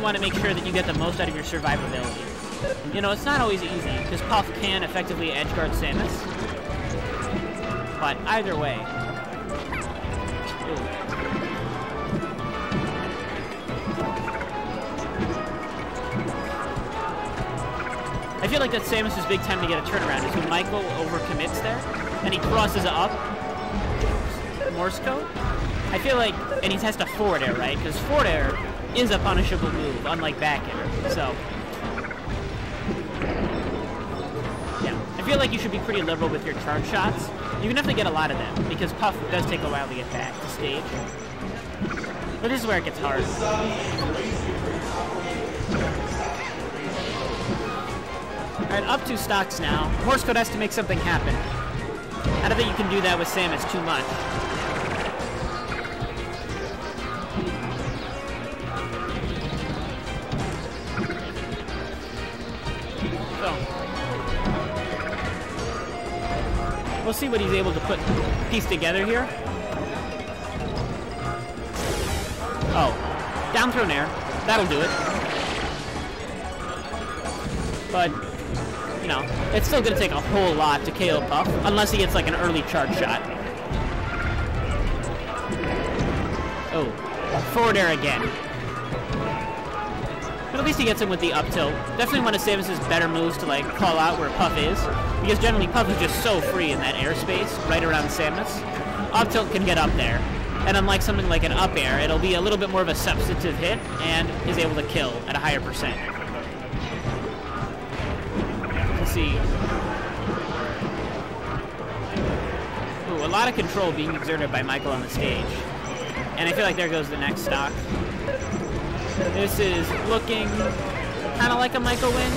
want to make sure that you get the most out of your survivability. You know, it's not always easy, because Puff can effectively edgeguard Samus. But either way. Ooh. I feel like that's Samus' big time to get a turnaround, is when Michael overcommits there, and he crosses up Morsecode. I feel like, and he has to forward air, right? Because forward air is a punishable move, unlike back air, so. Yeah, I feel like you should be pretty liberal with your charge shots. You can definitely get a lot of them, because Puff does take a while to get back to stage. But this is where it gets hard. Alright, up 2 stocks now. Morsecode has to make something happen. I don't think you can do that with Samus too much. So, we'll see what he's able to piece together here. Oh, down throw nair. That'll do it. But, you know, it's still going to take a whole lot to KO Puff, unless he gets like an early charge shot. Oh, forward air again. But at least he gets him with the up tilt. Definitely one of Samus' better moves to like call out where Puff is, because generally Puff is just so free in that airspace right around Samus. Up tilt can get up there, and unlike something like an up air, it'll be a little bit more of a substantive hit and is able to kill at a higher percent. See. Ooh, a lot of control being exerted by Michael on the stage. And I feel like there goes the next stock. This is looking kind of like a Michael win.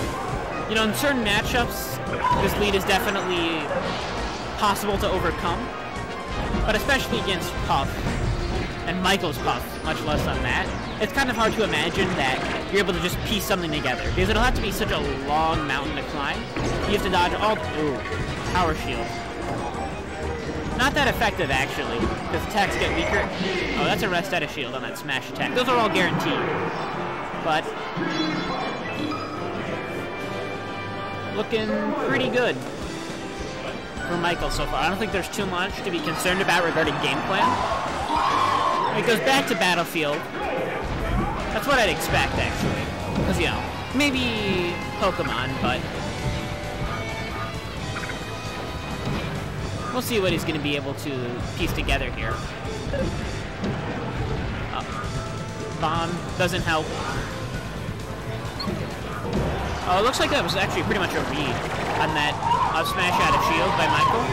You know, in certain matchups, this lead is definitely possible to overcome. But especially against Puff, and Michael's Puff, much less on that, it's kind of hard to imagine that you're able to just piece something together, because it'll have to be such a long mountain to climb. You have to dodge all... Ooh, power shield. Not that effective, actually, because attacks get weaker. Oh, that's a rest out of shield on that smash attack. Those are all guaranteed. But... looking pretty good for Michael so far. I don't think there's too much to be concerned about regarding game plan. It goes back to Battlefield. That's what I'd expect, actually. Because, you know, maybe Pokemon, but... we'll see what he's going to be able to piece together here. Bomb doesn't help. Oh, it looks like that was actually pretty much a read on that smash out of shield by Michael.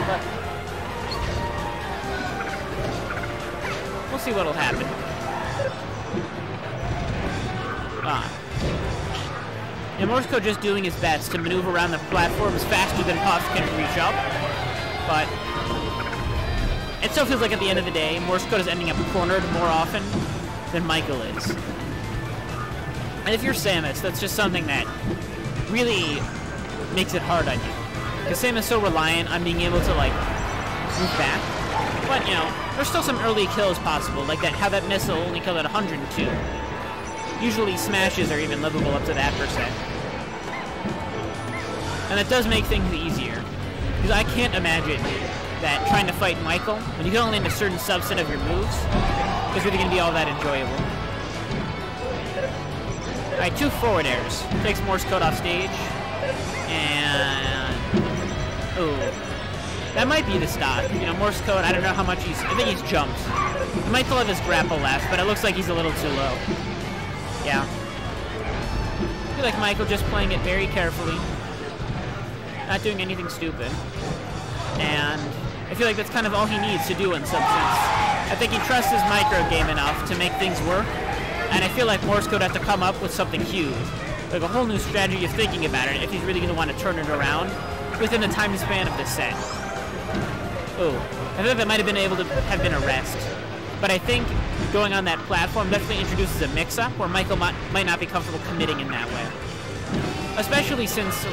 But we'll see what'll happen. And Morsecode just doing his best to maneuver around the platforms faster than Puff can reach up. But it still feels like at the end of the day, Morsecode is ending up cornered more often than Michael is. And if you're Samus, that's just something that really makes it hard on you. Because Samus is so reliant on being able to, like, move back. But, you know, there's still some early kills possible, like that, how that missile only killed at 102. Usually smashes are even livable up to that percent. And that does make things easier. Because I can't imagine that trying to fight Michael, when you can only land a certain subset of your moves, is really going to be all that enjoyable. Alright, 2 forward airs. Takes Morsecode off stage. And... ooh. That might be the stock. You know, Morsecode, I don't know how much he's... I think he's jumped. He might still have his grapple left, but it looks like he's a little too low. Yeah. I feel like Michael just playing it very carefully. Not doing anything stupid. And I feel like that's kind of all he needs to do in some sense. I think he trusts his micro game enough to make things work. And I feel like Morsecode would have to come up with something huge. Like a whole new strategy of thinking about it if he's really going to want to turn it around within the time span of this set. Ooh. I think that might have been able to have been a rest. But I think going on that platform definitely introduces a mix-up where Michael might not be comfortable committing in that way. Especially since,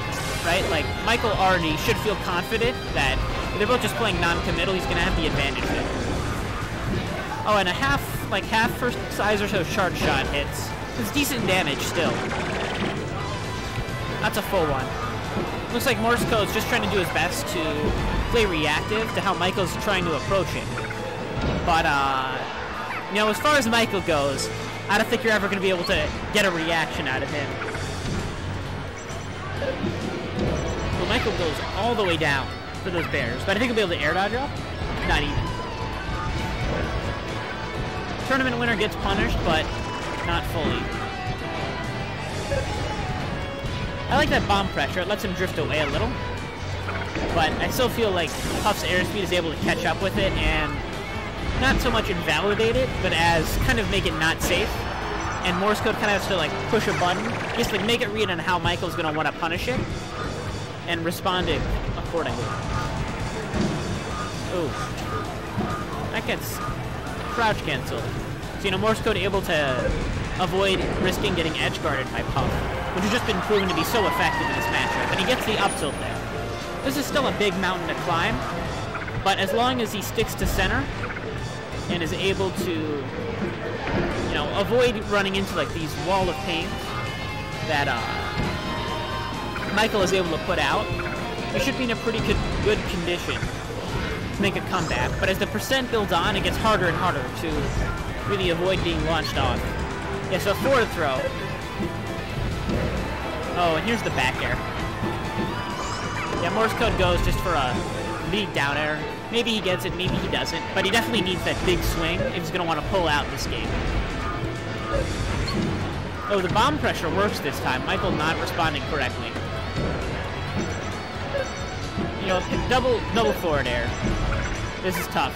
right, like, Michael already should feel confident that if they're both just playing non-committal, he's going to have the advantage there. Oh, and a half first size or so charge shot hits. It's decent damage still. That's a full one. Looks like Morsecode's just trying to do his best to play reactive to how Michael's trying to approach him. But, you know, as far as Michael goes, I don't think you're ever going to be able to get a reaction out of him. Well, Michael goes all the way down for those bears, but I think he'll be able to air dodge up. Not even. Tournament winner gets punished, but not fully. I like that bomb pressure. It lets him drift away a little. But I still feel like Puff's airspeed is able to catch up with it and not so much invalidate it, but as kind of make it not safe. And Morsecode kind of has to like push a button, just like make it read on how Michael's going to want to punish it and respond it accordingly. Ooh. That gets crouch canceled. So, you know, Morsecode able to avoid risking getting edge guarded by Puff, which has just been proven to be so effective in this matchup. And he gets the up tilt there. This is still a big mountain to climb, but as long as he sticks to center and is able to, you know, avoid running into like these wall of pain that Michael is able to put out, he should be in a pretty good condition to make a comeback. But as the percent builds on, it gets harder and harder to really avoid being launched off. Yeah, so forward throw. Oh, and here's the back air. Yeah, Morsecode goes just for a lead down air. Maybe he gets it, maybe he doesn't, but he definitely needs that big swing if he's going to want to pull out this game. Oh, the bomb pressure works this time. Michael not responding correctly. You know, double forward air. This is tough.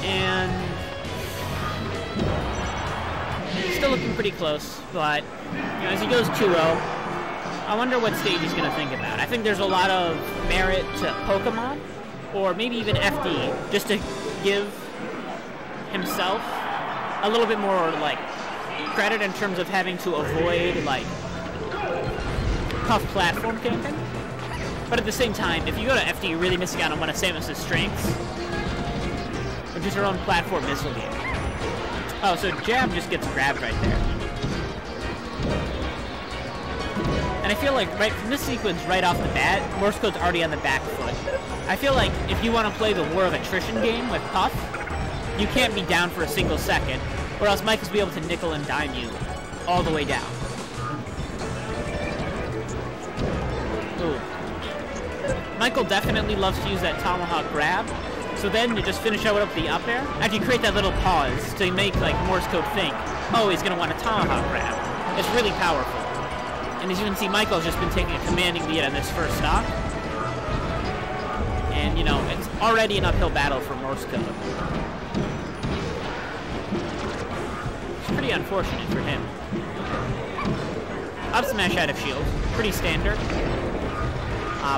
And still looking pretty close, but you know, as he goes 2-0, I wonder what stage he's going to think about. I think there's a lot of merit to Pokemon, or maybe even FD, just to give himself a little bit more like credit in terms of having to avoid like Puff platform camping. But at the same time, if you go to FD, you're really missing out on one of Samus' strengths, which is her own platform missile game. Oh, so jab just gets grabbed right there. And I feel like right from this sequence, right off the bat, Morsecode's already on the back foot. I feel like if you want to play the war of attrition game with Puff, you can't be down for a single second, or else Michael's be able to nickel and dime you all the way down. Ooh. Michael definitely loves to use that tomahawk grab, so then you just finish out with the up air, after you create that little pause to make like Morsecode think, oh, he's going to want a tomahawk grab. It's really powerful. And as you can see, Michael's just been taking a commanding lead on this first stock. And, you know, it's already an uphill battle for Morsecode. It's pretty unfortunate for him. Up smash out of shield. Pretty standard.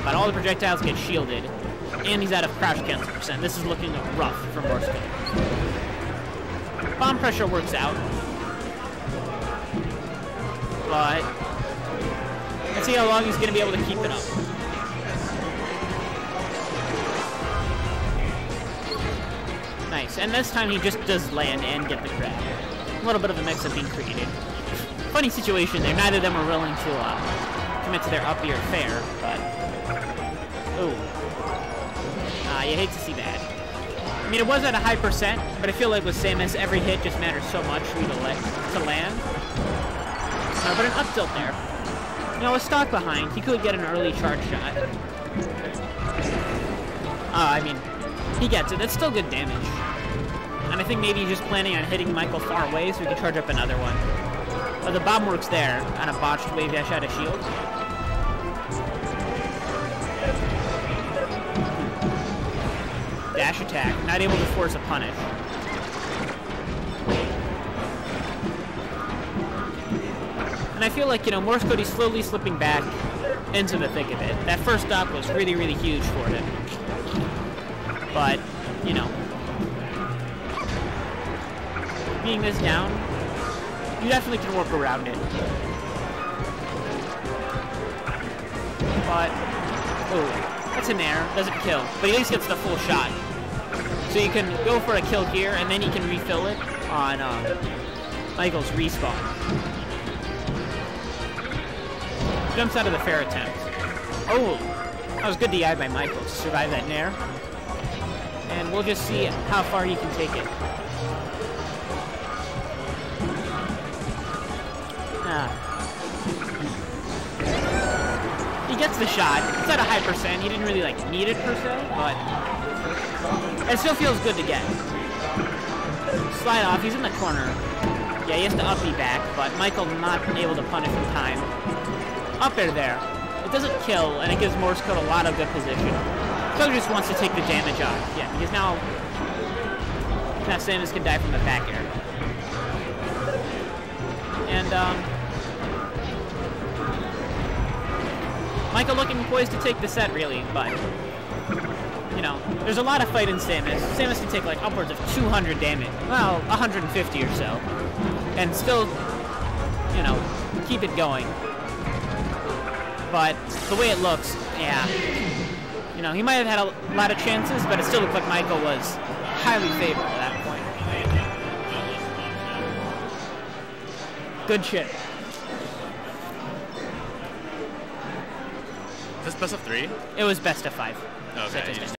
But all the projectiles get shielded. And he's out of crouch cancel percent. This is looking rough for Morsecode. Bomb pressure works out. But let's see how long he's going to be able to keep it up. Nice. And this time he just does land and get the grab. A little bit of a mix-up being created. Funny situation there. Neither of them were willing to commit to their up air fair, but ooh. You hate to see that. I mean, it was at a high percent, but I feel like with Samus, every hit just matters so much for you to land. But an up tilt there. You know, a stock behind, he could get an early charge shot. I mean, he gets it. That's still good damage. And I think maybe he's just planning on hitting Michael far away so he can charge up another one. But the bomb works there on a botched wave dash out of shield. Dash attack, not able to force a punish. And I feel like, you know, Morsecode is slowly slipping back into the thick of it. That first stop was really, really huge for him. But, you know, being this down, you definitely can work around it. But, oh. That's an air. Doesn't kill, but he at least gets the full shot. So you can go for a kill here, and then you can refill it on Michael's respawn. Jumps out of the fair attempt. Oh, that was good DI by Michael to survive that nair. And we'll just see how far he can take it. He gets the shot. It's at a high percent. He didn't really like need it per se, but it still feels good to get. Slide off. He's in the corner. Yeah, he has to up B back, but Michael not able to punish in time. Up air there. It doesn't kill, and it gives Morsecode a lot of good position. So he just wants to take the damage off. Yeah, because now Samus can die from the back air. And Michael looking poised to take the set, really, but you know, there's a lot of fight in Samus. Samus can take like upwards of 200 damage. Well, 150 or so. And still, you know, keep it going. But the way it looks, yeah. You know, he might have had a lot of chances, but it still looked like Michael was highly favored at that point. Good shit. Is this best of 3? It was best of 5. Okay.